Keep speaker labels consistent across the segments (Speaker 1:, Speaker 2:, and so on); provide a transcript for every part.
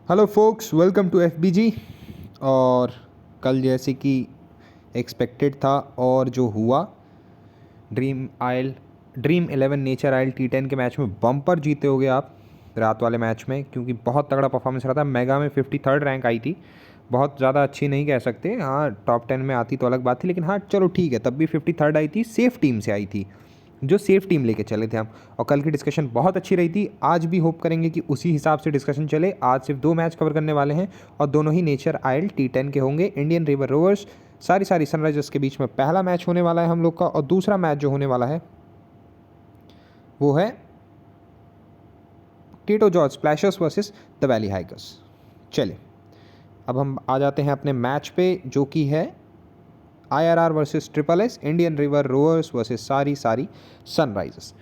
Speaker 1: Hello folks, welcome to FBG. और कल जैसे कि एक्सपेक्टेड था और जो हुआ, ड्रीम 11 नेचर आयल T10 के मैच में बम्पर जीते होगे आप रात वाले मैच में, क्योंकि बहुत तगड़ा परफॉर्मेंस रहा था। मेगा में 53rd रैंक आई थी, बहुत ज़्यादा अच्छी नहीं कह सकते, हाँ टॉप 10 में आती तो अलग बात थी, लेकिन हाँ चलो ठीक है, तब भी 53rd आई थी। सेफ टीम से आई थी, जो सेफ टीम लेके चले थे हम। और कल की डिस्कशन बहुत अच्छी रही थी, आज भी होप करेंगे कि उसी हिसाब से डिस्कशन चले। आज सिर्फ 2 मैच कवर करने वाले हैं और दोनों ही नेचर आयल T10 के होंगे। इंडियन रिवर रोवर्स सारी सनराइजर्स के बीच में पहला मैच होने वाला है हम लोग का, और दूसरा मैच जो होने वाला है वो है Teto George splashers versus the valley hikers. चलिए अब हम आ जाते हैं अपने मैच पे, जो कि है IRR versus triple S, Indian River Rovers versus सारी सनराइजर्स।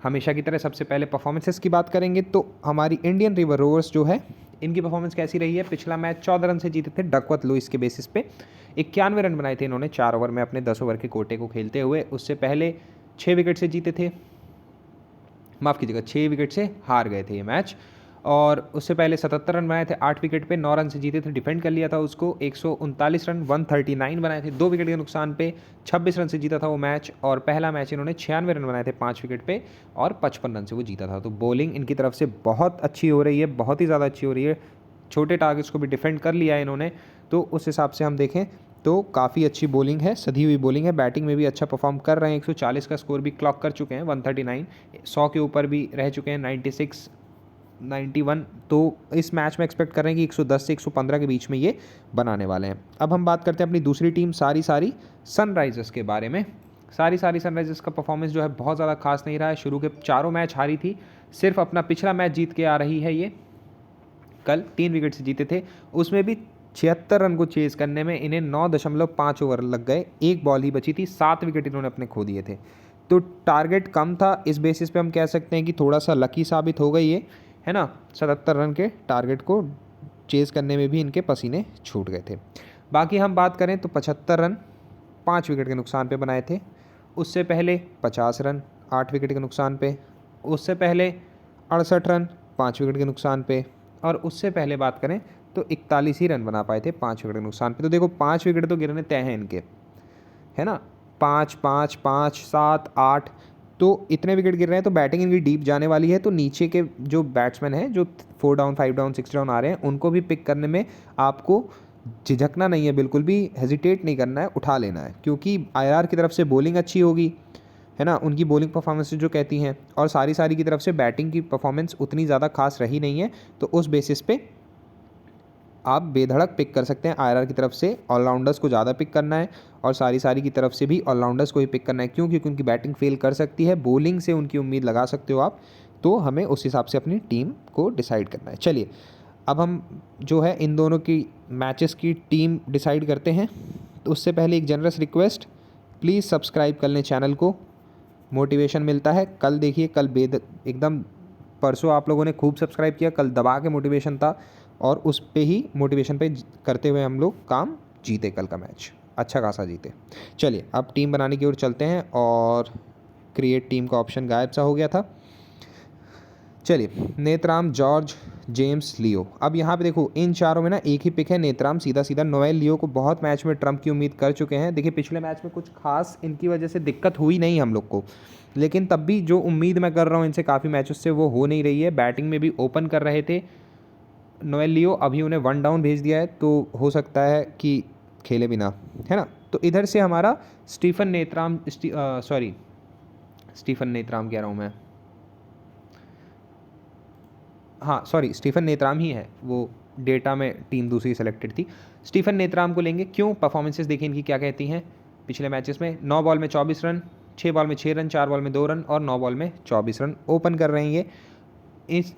Speaker 1: हमेशा की तरह सबसे पहले परफॉर्मेंसेस की बात करेंगे तो हमारी इंडियन रिवर रोवर्स जो है, इनकी परफॉर्मेंस कैसी रही है। पिछला मैच 14 रन से जीते थे डकवर्थ लुइस के बेसिस पे। 91 रन बनाए थे इन्होंने 4 ओवर में अपने 10 ओवर के कोटे को खेलते हुए। उससे पहले 6 विकेट से जीते थे, माफ़ कीजिएगा 6 विकेट से हार गए थे ये मैच। और उससे पहले 77 रन बनाए थे 8 विकेट पे, 9 रन से जीते थे, डिफेंड कर लिया था उसको। 139 रन 139 बनाए थे 2 विकेट के नुकसान पे, 26 रन से जीता था वो मैच। और पहला मैच इन्होंने 96 रन बनाए थे 5 विकेट पे और 55 रन से वो जीता था। तो बॉलिंग इनकी तरफ से बहुत अच्छी हो रही है, बहुत ही ज़्यादा अच्छी हो रही है। छोटे टारगेट्स को भी डिफेंड कर लिया है इन्होंने, तो उस हिसाब से हम देखें तो काफ़ी अच्छी बॉलिंग है, सधी हुई बॉलिंग है। बैटिंग में भी अच्छा परफॉर्म कर रहे हैं, 140 का स्कोर भी क्लॉक कर चुके हैं, 139, 100 के ऊपर भी रह चुके हैं, 96, 91। तो इस मैच में एक्सपेक्ट कर रहे हैं कि 110 से 115 के बीच में ये बनाने वाले हैं। अब हम बात करते हैं अपनी दूसरी टीम सारी सनराइजर्स के बारे में। सारी सनराइजर्स का परफॉर्मेंस जो है बहुत ज़्यादा खास नहीं रहा है। शुरू के चारों मैच हारी थी, सिर्फ अपना पिछला मैच जीत के आ रही है ये। कल 3 विकेट से जीते थे, उसमें भी 76 रन को चेज करने में इन्हें 9.5 ओवर लग गए, एक बॉल ही बची थी, 7 विकेट इन्होंने अपने खो दिए थे। तो टारगेट कम था, इस बेसिस पे हम कह सकते हैं कि थोड़ा सा लकी साबित हो गई ये, है ना। 77 रन के टारगेट को चेज करने में भी इनके पसीने छूट गए थे। बाकी हम बात करें तो 75 रन 5 विकेट के नुकसान पे बनाए थे। उससे पहले 50 रन 8 विकेट के नुकसान पे। उससे पहले 68 रन 5 विकेट के नुकसान पे। और उससे पहले बात करें तो 41 ही रन बना पाए थे 5 विकेट के नुकसान पे। तो देखो 5 विकेट तो गिरने तय हैं इनके, है ना। 5 5 5 7 8, तो इतने विकेट गिर रहे हैं, तो बैटिंग इनकी डीप जाने वाली है। तो नीचे के जो बैट्समैन हैं, जो 4 डाउन 5 डाउन 6 डाउन आ रहे हैं, उनको भी पिक करने में आपको झिझकना नहीं है, बिल्कुल भी हेजिटेट नहीं करना है, उठा लेना है। क्योंकि IRR की तरफ से बॉलिंग अच्छी होगी, है ना, उनकी बॉलिंग परफॉर्मेंस जो कहती हैं। और सारी की तरफ से बैटिंग की परफॉर्मेंस उतनी ज़्यादा खास रही नहीं है, तो उस बेसिस पे आप बेधड़क पिक कर सकते हैं। IRR की तरफ से ऑलराउंडर्स को ज़्यादा पिक करना है, और सारी की तरफ से भी ऑलराउंडर्स को ही पिक करना है। क्यों? क्योंकि उनकी बैटिंग फेल कर सकती है, बॉलिंग से उनकी उम्मीद लगा सकते हो आप। तो हमें उस हिसाब से अपनी टीम को डिसाइड करना है। चलिए अब हम जो है इन दोनों की मैचेस की टीम डिसाइड करते हैं। तो उससे पहले एक जनरस रिक्वेस्ट, प्लीज़ सब्सक्राइब कर लें चैनल को, मोटिवेशन मिलता है। कल देखिए, कल एकदम परसों आप लोगों ने खूब सब्सक्राइब किया, कल दबा के मोटिवेशन था, और उस पे ही मोटिवेशन पे करते हुए हम लोग काम जीते, कल का मैच अच्छा खासा जीते। चलिए अब टीम बनाने की ओर चलते हैं, और क्रिएट टीम का ऑप्शन गायब सा हो गया था। चलिए नेतराम, जॉर्ज, जेम्स, लियो। अब यहाँ पे देखो इन चारों में ना एक ही पिक है, नेतराम सीधा नोएल लियो को बहुत मैच में ट्रम्प की उम्मीद कर चुके हैं। देखिए पिछले मैच में कुछ खास इनकी वजह से दिक्कत हुई नहीं हम लोग को, लेकिन तब भी जो उम्मीद मैं कर रहा हूँ इनसे काफ़ी मैचों से, वो हो नहीं रही है। बैटिंग में भी ओपन कर रहे थे नोएल लियो, अभी उन्हें 1 डाउन भेज दिया है, तो हो सकता है कि खेले भी ना, है ना। तो इधर से हमारा स्टीफन नेतराम स्टीफन नेतराम कह रहा हूँ मैं, हाँ सॉरी स्टीफन नेतराम ही है, वो डेटा में टीम दूसरी सेलेक्टेड थी। स्टीफन नेतराम को लेंगे। क्यों? परफॉर्मेंसेस देखिए इनकी क्या कहती हैं पिछले मैचेस में। 9 बॉल में 24 रन, 6 बॉल में 6 रन, 4 बॉल में 2 रन और 9 बॉल में 24 रन ओपन कर रहे हैं ये।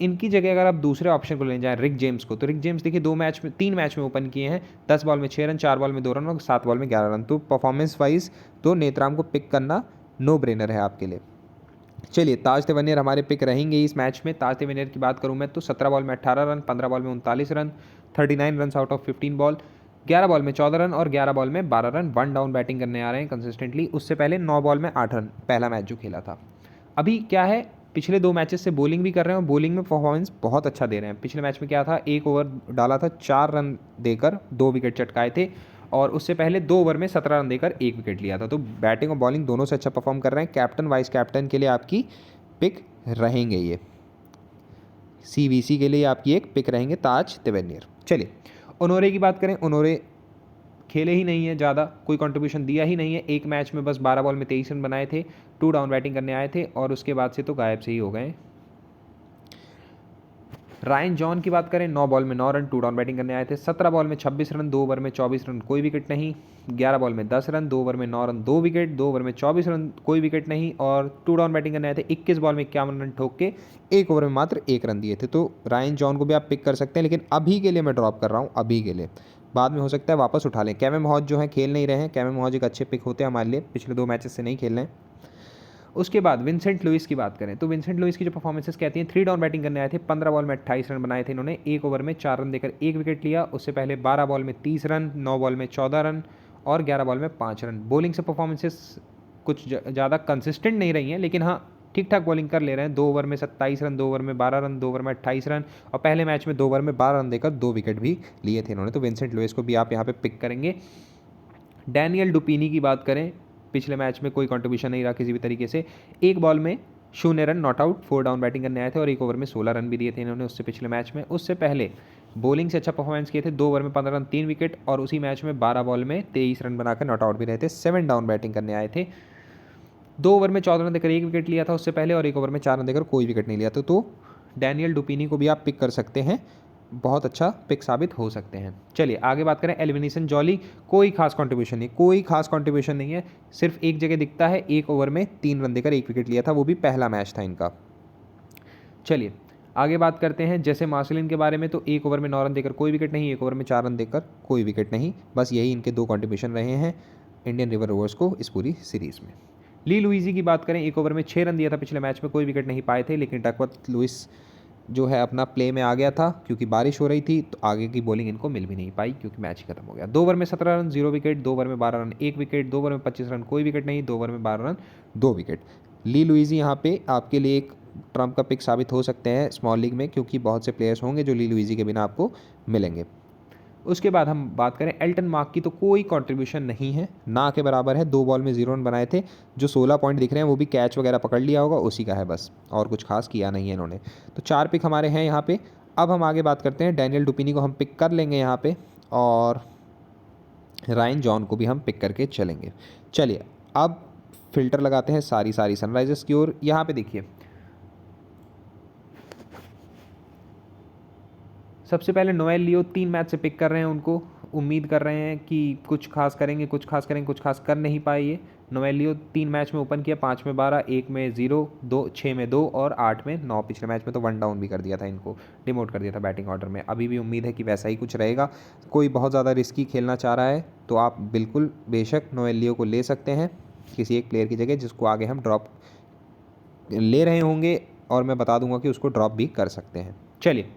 Speaker 1: इनकी जगह अगर आप दूसरे ऑप्शन को ले जाएं रिक जेम्स को, तो रिक जेम्स देखिए 3 मैच में ओपन किए हैं, 10 बॉल में 6 रन, 4 बॉल में 2 रन और 7 बॉल में 11 रन। तो परफॉर्मेंस वाइज तो नेतराम को पिक करना नो ब्रेनर है आपके लिए। चलिए ताज तेवनियर हमारे पिक रहेंगे इस मैच में। ताज तेवनियर की बात करूं मैं तो 17 बॉल में 18 रन, 15 बॉल में 39 run, 39 run out of 15 ball, 11 ball में 14 रन और 11 बॉल में 12 रन, 1 डाउन बैटिंग करने आ रहे हैं कंसिस्टेंटली। उससे पहले 9 बॉल में 8 रन पहला मैच जो खेला था। अभी क्या है, पिछले 2 मैचेस से बॉलिंग भी कर रहे हैं और बॉलिंग में परफॉर्मेंस बहुत अच्छा दे रहे हैं। पिछले मैच में क्या था, 1 ओवर डाला था 4 रन देकर 2 विकेट चटकाए थे, और उससे पहले 2 ओवर में 17 रन देकर 1 विकेट लिया था। तो बैटिंग और बॉलिंग दोनों से अच्छा परफॉर्म कर रहे हैं। कैप्टन वाइस कैप्टन के लिए आपकी पिक रहेंगे ये, CVC के लिए आपकी एक पिक रहेंगे ताज तिवेनियर। चलिए उनोरे की बात करें, उनोरे खेले ही नहीं है, ज़्यादा कोई कंट्रीब्यूशन दिया ही नहीं है। एक मैच में बस 12 बॉल में 23 रन बनाए थे, 2 डाउन बैटिंग करने आए थे और उसके बाद से तो गायब से ही हो गए। रायन जॉन की बात करें, 9 बॉल में 9 रन, 2 डाउन बैटिंग करने आए थे। 17 बॉल में 26 रन, 2 ओवर में 24 रन, कोई विकेट नहीं। 11 बॉल में 10 रन, 2 ओवर में 9 रन, 2 विकेट, 2 ओवर में 24 रन, कोई विकेट नहीं, और 2 डाउन बैटिंग करने आए थे। 21 बॉल में 51 रन ठोक के 1 ओवर में मात्र 1 रन दिए थे। तो रायन जॉन को भी आप पिक कर सकते हैं, लेकिन अभी के लिए मैं ड्रॉप कर रहा हूँ, अभी के लिए। बाद में हो सकता है वापस उठा लें। कैमे मौज जो है खेल नहीं रहे हैं। कैमे मौज एक अच्छे पिक होते हैं हमारे लिए, पिछले 2 मैचेस से नहीं खेल रहे हैं। उसके बाद विंसेंट लुइस की बात करें तो विंसेंट लुइस की जो परफॉर्मेंसेस कहती हैं, 3 डाउन बैटिंग करने आए थे। 15 बॉल में 28 रन बनाए थे इन्होंने, 1 ओवर में 4 रन देकर 1 विकेट लिया। उससे पहले 12 बॉल में 30 रन, 9 बॉल में 14 रन और 11 बॉल में 5 रन। बॉलिंग से परफॉर्मेंसेस कुछ ज़्यादा कंसिस्टेंट नहीं रही हैं, लेकिन हाँ ठीक ठाक बॉलिंग कर ले रहे हैं। 2 ओवर में 27 रन, 2 ओवर में 12 रन, 2 ओवर में 28 रन, और पहले मैच में 2 ओवर में 12 रन देकर 2 विकेट भी लिए थे इन्होंने। तो विंसेंट लुइस को भी आप यहाँ पे पिक करेंगे। डैनियल डुपीनी की बात करें, पिछले मैच में कोई कंट्रीब्यूशन नहीं रहा किसी भी तरीके से। 1 बॉल में 0 run, not out, 4 down batting करने आए थे और 1 ओवर में 16 रन भी दिए थे इन्होंने उससे पिछले मैच में। उससे पहले बॉलिंग से अच्छा परफॉर्मेंस किए थे, 2 ओवर में 15 रन, 3 विकेट, और उसी मैच में 12 बॉल में 23 रन बनाकर नॉट आउट भी रहे थे। 7 डाउन बैटिंग करने आए थे, 2 ओवर में 14 रन देकर 1 विकेट लिया था उससे पहले, और 1 ओवर में 4 रन देकर कोई विकेट नहीं लिया था। तो डैनियल डुपीनी को भी आप पिक कर सकते हैं, बहुत अच्छा पिक साबित हो सकते हैं। चलिए आगे बात करें, एलिमिनेशन जॉली, कोई खास कंट्रीब्यूशन नहीं, कोई खास कंट्रीब्यूशन नहीं है, सिर्फ एक जगह दिखता है, 1 ओवर में 3 रन देकर 1 विकेट लिया था, वो भी पहला मैच था इनका। चलिए आगे बात करते हैं जैसे मार्शलिन के बारे में, तो 1 ओवर में 9 रन देकर कोई विकेट नहीं, 1 ओवर में 4 रन देकर कोई विकेट नहीं, बस यही इनके 2 कंट्रीब्यूशन रहे हैं इंडियन रिवर रोवर्स को इस पूरी सीरीज़ में। ली लुइजी की बात करें, 1 ओवर में 6 रन दिया था पिछले मैच में, कोई विकेट नहीं पाए थे, लेकिन डकवर्थ लुइस जो है अपना प्ले में आ गया था, क्योंकि बारिश हो रही थी तो आगे की बॉलिंग इनको मिल भी नहीं पाई क्योंकि मैच ही खत्म हो गया। 2 ओवर में 17 रन, 0 विकेट, 2 ओवर में 12 रन, 1 विकेट, 2 ओवर में 25 रन, कोई विकेट नहीं, 2 ओवर में 12 रन, 2 विकेट। ली लुइजी यहाँ पे आपके लिए एक ट्रम्प का पिक साबित हो सकते हैं स्मॉल लीग में, क्योंकि बहुत से प्लेयर्स होंगे जो ली लुइजी के बिना आपको मिलेंगे। उसके बाद हम बात करें एल्टन मार्क की, तो कोई कंट्रीब्यूशन नहीं है, ना के बराबर है। 2 बॉल में 0 रन बनाए थे, जो 16 पॉइंट दिख रहे हैं वो भी कैच वगैरह पकड़ लिया होगा उसी का है बस, और कुछ खास किया नहीं है इन्होंने। तो 4 पिक हमारे हैं यहाँ पे। अब हम आगे बात करते हैं, डैनियल डुपीनी को हम पिक कर लेंगे यहाँ पे, और रायन जॉन को भी हम पिक करके चलेंगे। चलिए अब फिल्टर लगाते हैं सारी सनराइजर्स की ओर। यहाँ पे देखिए, सबसे पहले नोएल लियो 3 मैच से पिक कर रहे हैं उनको, उम्मीद कर रहे हैं कि कुछ खास करेंगे, कुछ खास कर नहीं पाए ये। नोएल लियो 3 मैच में ओपन किया, 5 में 12, 1 में 0, 6 में 2 और 8 में 9। पिछले मैच में तो 1 डाउन भी कर दिया था, इनको डिमोट कर दिया था बैटिंग ऑर्डर में। अभी भी उम्मीद है कि वैसा ही कुछ रहेगा। कोई बहुत ज़्यादा रिस्की खेलना चाह रहा है तो आप बिल्कुल बेशक नोएल लियो को ले सकते हैं किसी एक प्लेयर की जगह, जिसको आगे हम ड्रॉप ले रहे होंगे, और मैं बता दूंगा कि उसको ड्रॉप भी कर सकते हैं। चलिए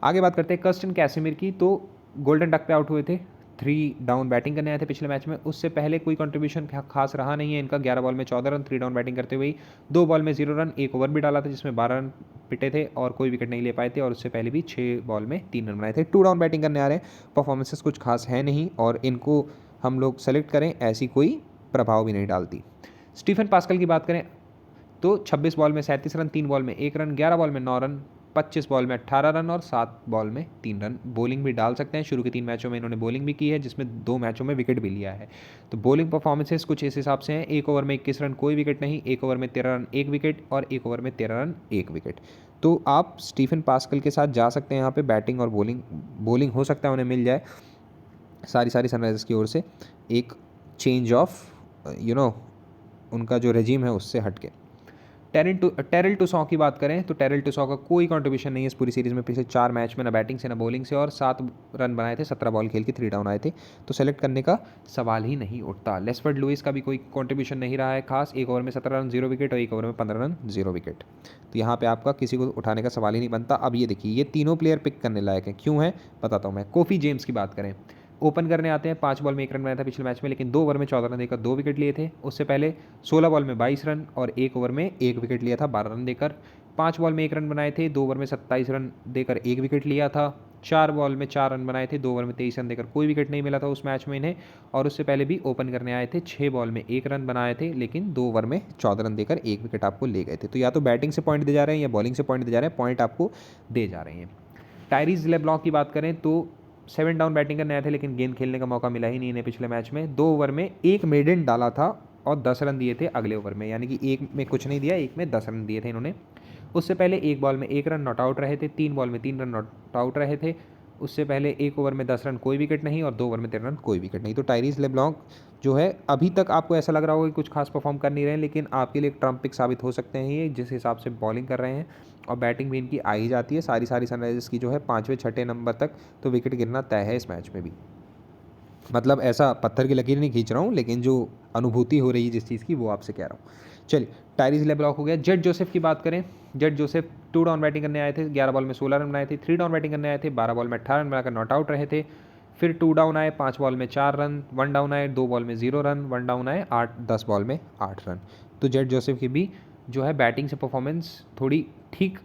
Speaker 1: आगे बात करते हैं कर्स्टन कैसिमिर की, तो गोल्डन डक पे आउट हुए थे, 3 डाउन बैटिंग करने आए थे पिछले मैच में। उससे पहले कोई कंट्रीब्यूशन खास रहा नहीं है इनका। 11 बॉल में 14 रन, 3 डाउन बैटिंग करते हुए, 2 बॉल में 0 रन, 1 ओवर भी डाला था जिसमें 12 रन पिटे थे और कोई विकेट नहीं ले पाए थे, और उससे पहले भी 6 बॉल में 3 रन बनाए थे। 2 डाउन बैटिंग करने आ रहे हैं, परफॉर्मेंसेस कुछ खास है नहीं, और इनको हम लोग सेलेक्ट करें ऐसी कोई प्रभाव भी नहीं डालती। स्टीफन पास्कल की बात करें तो 26 बॉल में 37 रन, 3 बॉल में 1 रन, 11 बॉल में 9 रन, 25 बॉल में 18 रन और 7 बॉल में 3 रन। बॉलिंग भी डाल सकते हैं, शुरू के 3 मैचों में इन्होंने बॉलिंग भी की है, जिसमें 2 मैचों में विकेट भी लिया है। तो बॉलिंग परफॉर्मेंसेस कुछ इस हिसाब से हैं, 1 ओवर में 21 रन, कोई विकेट नहीं, 1 ओवर में 13 रन, 1 विकेट, और 1 ओवर में 13 रन, 1 विकेट। तो आप स्टीफन पास्कल के साथ जा सकते हैं यहाँ पे। बैटिंग और बॉलिंग हो सकता है उन्हें मिल जाए सारी सनराइजर्स की ओर से, एक चेंज ऑफ उनका जो रेजीम है उससे हट के। टेरिल टुसॉ की बात करें तो टेरिल टुसॉ का कोई कंट्रीब्यूशन नहीं है इस पूरी सीरीज़ में, पिछले 4 मैच में ना बैटिंग से ना बॉलिंग से, और 7 रन बनाए थे, 17 बॉल खेल के 3 डाउन आए थे, तो सेलेक्ट करने का सवाल ही नहीं उठता। लेस्फर्ड लुइस का भी कोई कंट्रीब्यूशन नहीं रहा है खास, 1 ओवर में 17 रन, 0 विकेट, और 1 ओवर में 15 रन, 0 विकेट। तो यहाँ पर आपका किसी को उठाने का सवाल ही नहीं बनता। अब ये देखिए, ये तीनों प्लेयर पिक करने लायक हैं, क्यों है बताता हूँ मैं। कोफी जेम्स की बात करें ओपन करने आते हैं, 5 बॉल में 1 रन बनाया था पिछले मैच में, लेकिन 2 ओवर में 14 रन देकर 2 विकेट लिए थे। उससे पहले 16 बॉल में 22 रन और 1 ओवर में 1 विकेट लिया था 12 रन देकर। 5 बॉल में 1 रन बनाए थे, 2 ओवर में 27 रन देकर 1 विकेट लिया था। 4 बॉल में 4 रन बनाए थे, 2 ओवर में 23 रन देकर कोई विकेट नहीं मिला था उस मैच में इन्हें। और उससे पहले भी ओपन करने आए थे, 6 बॉल में 1 रन बनाए थे, लेकिन 2 ओवर में 14 रन देकर 1 विकेट आपको ले गए थे। तो या तो बैटिंग से पॉइंट दे जा रहे हैं या बॉलिंग से पॉइंट दे जा रहे हैं, पॉइंट आपको दे जा रहे हैं। टायरीज लेब्लॉक की बात करें तो 7 डाउन बैटिंग करने आए थे, लेकिन गेंद खेलने का मौका मिला ही नहीं इन्हें पिछले मैच में। 2 ओवर में 1 मेडन डाला था और 10 रन दिए थे अगले ओवर में, यानी कि 1 में कुछ नहीं दिया, 1 में 10 रन दिए थे इन्होंने। उससे पहले 1 बॉल में 1 रन नॉट आउट रहे थे, 3 बॉल में 3 रन नॉट आउट रहे थे। उससे पहले 1 ओवर में 10 रन कोई विकेट नहीं और 2 ओवर में 13 रन कोई विकेट नहीं। तो टायरीज लेब्लॉक जो है, अभी तक आपको ऐसा लग रहा होगा कि कुछ खास परफॉर्म कर नहीं रहे हैं, लेकिन आपके लिए एक ट्रम्प पिक साबित हो सकते हैं ये, जिस हिसाब से बॉलिंग कर रहे हैं और बैटिंग भी इनकी आ ही जाती है। सारी सनराइजर्स की जो है 5वें 6ठे नंबर तक तो विकेट गिरना तय है इस मैच में भी। मतलब ऐसा पत्थर की लकीर नहीं खींच रहा हूँ, लेकिन जो अनुभूति हो रही है जिस चीज़ की, वो आपसे कह रहा हूँ। चलिए, टायरीज लेब्लॉक हो गया। जेट जोसेफ की बात करें, जेट जोसेफ 2 डाउन बैटिंग करने आए थे, 11 बॉल में 16 रन बनाए थे। 3 डाउन बैटिंग करने आए थे, 12 बॉल में 18 रन बनाकर नॉट आउट रहे थे। फिर 2 डाउन आए, 5 बॉल में 4 रन, 1 डाउन आए, 2 बॉल में 0 रन, 1 डाउन आए, 10 बॉल में 8 रन। तो जेट जोसेफ की भी जो है बैटिंग से परफॉर्मेंस थोड़ी ठीक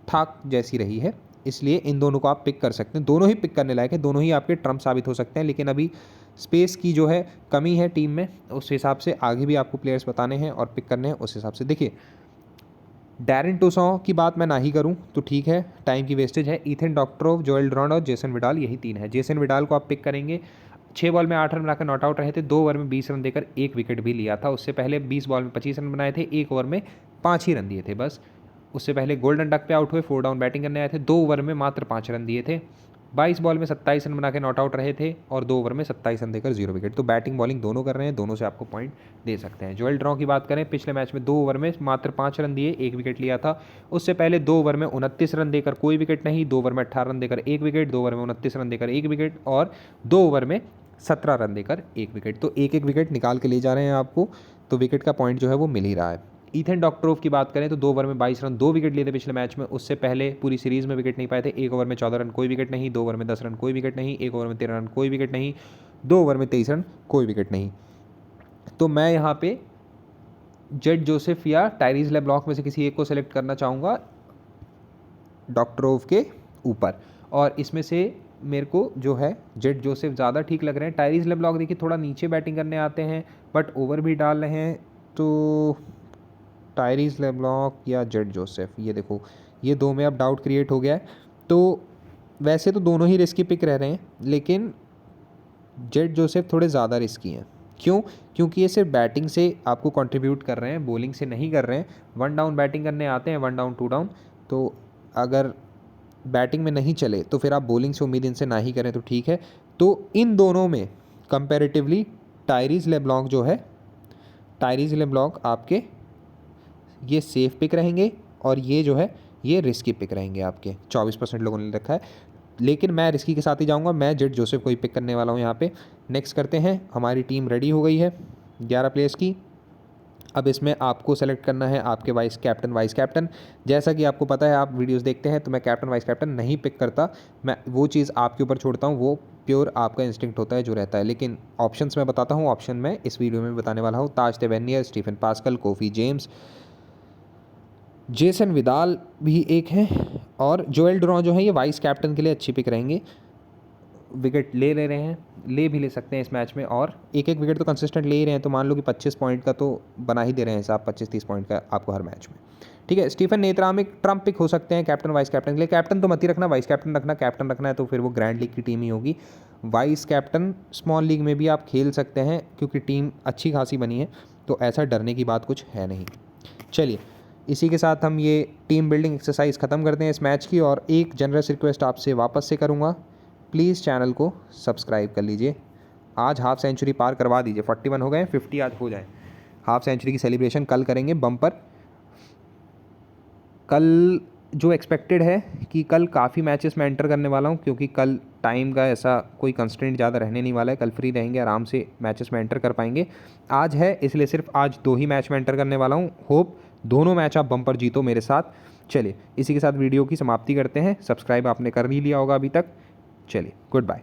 Speaker 1: ठाक जैसी रही है, इसलिए इन दोनों को आप पिक कर सकते हैं। दोनों ही पिक करने लायक है, दोनों ही आपके ट्रम्प साबित हो सकते हैं, लेकिन अभी स्पेस की जो है कमी है टीम में, उस हिसाब से आगे भी आपको प्लेयर्स बताने हैं और पिक करने हैं उस हिसाब से। देखिए, डैरेन टूसॉ की बात मैं ना ही करूं तो ठीक है, टाइम की वेस्टेज है। इथन डॉक्टरोव, जोएल ड्रॉन और जेसन विडाल, यही 3 है। जेसन विडाल को आप पिक करेंगे, 6 बॉल में 8 रन बनाकर नॉट आउट रहे थे, 2 ओवर में 20 रन देकर 1 विकेट भी लिया था। उससे पहले 20 बॉल में 25 रन बनाए थे, 1 ओवर में 5 ही रन दिए थे बस। उससे पहले गोल्डन डक पे आउट हुए, 4 डाउन बैटिंग करने आए थे, 2 ओवर में मात्र 5 रन दिए थे। 22 बॉल में 27 रन बना के नॉट आउट रहे थे और 2 ओवर में 27 रन देकर 0 विकेट। तो बैटिंग बॉलिंग दोनों कर रहे हैं, दोनों से आपको पॉइंट दे सकते हैं। जोएल ड्रॉ की बात करें, पिछले मैच में 2 ओवर में मात्र 5 रन दिए, 1 विकेट लिया था। उससे पहले 2 ओवर में 29 रन देकर कोई विकेट नहीं, 2 ओवर में 18 रन देकर 1 विकेट, 2 ओवर में 29 रन देकर 1 विकेट और 2 ओवर में 17 रन देकर 1 विकेट। तो एक विकेट निकाल के ले जा रहे हैं आपको, तो विकेट का पॉइंट जो है वो मिल ही रहा है। इथन डॉक्टरोव की बात करें तो 2 ओवर में 22 रन, 2 विकेट लिए थे पिछले मैच में। उससे पहले पूरी सीरीज में विकेट नहीं पाए थे। 1 ओवर में 14 रन कोई विकेट नहीं, 2 ओवर में 10 रन कोई विकेट नहीं, 1 ओवर में 13 रन कोई विकेट नहीं, 2 ओवर में 23 रन कोई विकेट नहीं। तो मैं यहाँ पे जेट जोसेफ या टायरीज लेब्लॉक में से किसी एक को सेलेक्ट करना चाहूँगा डॉक्टरोव के ऊपर, और इसमें से मेरे को जो है जेट जोसेफ ज़्यादा ठीक लग रहे हैं। टायरीज लेब्लॉक देखिए थोड़ा नीचे बैटिंग करने आते हैं, बट ओवर भी डाल रहे हैं। तो टायरीज लेब्लॉक या जेट जोसेफ, ये देखो, ये 2 में अब डाउट क्रिएट हो गया है। तो वैसे तो दोनों ही रिस्की पिक रह रहे हैं, लेकिन जेट जोसेफ थोड़े ज़्यादा रिस्की हैं। क्यों? क्योंकि ये सिर्फ बैटिंग से आपको कंट्रीब्यूट कर रहे हैं, बॉलिंग से नहीं कर रहे हैं। 1 डाउन बैटिंग करने आते हैं, 1 डाउन 2 डाउन। तो अगर बैटिंग में नहीं चले तो फिर आप बॉलिंग से उम्मीद इनसे ना ही करें तो ठीक है। तो इन दोनों में कंपैरेटिवली टायरीज लेब्लॉक जो है, टायरीज लेब्लॉक आपके ये सेफ पिक रहेंगे और ये जो है ये रिस्की पिक रहेंगे आपके। 24% लोगों ने रखा है, लेकिन मैं रिस्की के साथ ही जाऊंगा। मैं जेट जोसेफ को ही पिक करने वाला हूं यहाँ पे। नेक्स्ट करते हैं, हमारी टीम रेडी हो गई है 11 प्लेयर्स की। अब इसमें आपको सेलेक्ट करना है आपके वाइस कैप्टन। जैसा कि आपको पता है, आप वीडियोस देखते हैं, तो मैं कैप्टन वाइस कैप्टन नहीं पिक करता। मैं वो चीज़ आपके ऊपर छोड़ता हूँ, वो प्योर आपका इंस्टिंक्ट होता है जो रहता है। लेकिन ऑप्शंस मैं बताता हूँ, ऑप्शन मैं इस वीडियो में बताने वाला हूँ। Taj Tavernier, Stephen Pascal, Kofi James, Jason Vidal भी एक हैं, और जोएल ड्रॉ जो है ये वाइस कैप्टन के लिए अच्छी पिक रहेंगे। विकेट ले रहे हैं, ले भी ले सकते हैं इस मैच में, और एक विकेट तो कंसिस्टेंट ले ही रहे हैं। तो मान लो कि 25 पॉइंट का तो बना ही दे रहे हैं हिसाब, 25-30 पॉइंट का आपको हर मैच में, ठीक है। स्टीफन नेत्राम एक ट्रम्प पिक हो सकते हैं कैप्टन वाइस कैप्टन के लिए। कैप्टन तो मत ही रखना, वाइस कैप्टन रखना। कैप्टन रखना है तो फिर वो ग्रैंड लीग की टीम ही होगी। वाइस कैप्टन स्मॉल लीग में भी आप खेल सकते हैं, क्योंकि टीम अच्छी खासी बनी है, तो ऐसा डरने की बात कुछ है नहीं। चलिए, इसी के साथ हम ये टीम बिल्डिंग एक्सरसाइज ख़त्म करते हैं इस मैच की। और एक जनरस रिक्वेस्ट आपसे वापस से करूँगा, प्लीज़ चैनल को सब्सक्राइब कर लीजिए। आज हाफ सेंचुरी पार करवा दीजिए, 41 हो गए, 50 आज हो जाए। हाफ सेंचुरी की सेलिब्रेशन कल करेंगे बम्पर। कल जो एक्सपेक्टेड है कि कल काफ़ी मैचेस में एंटर करने वाला हूँ, क्योंकि कल टाइम का ऐसा कोई कंस्ट्रेंट ज़्यादा रहने नहीं वाला है। कल फ्री रहेंगे, आराम से मैचेस में एंटर कर पाएंगे। आज है इसलिए सिर्फ आज 2 ही मैच में एंटर करने वाला हूँ। होप दोनों मैच आप बम्पर जीतो मेरे साथ। चलिए, इसी के साथ वीडियो की समाप्ति करते हैं। सब्सक्राइब आपने कर ही लिया होगा अभी तक। चलिए, गुड बाय।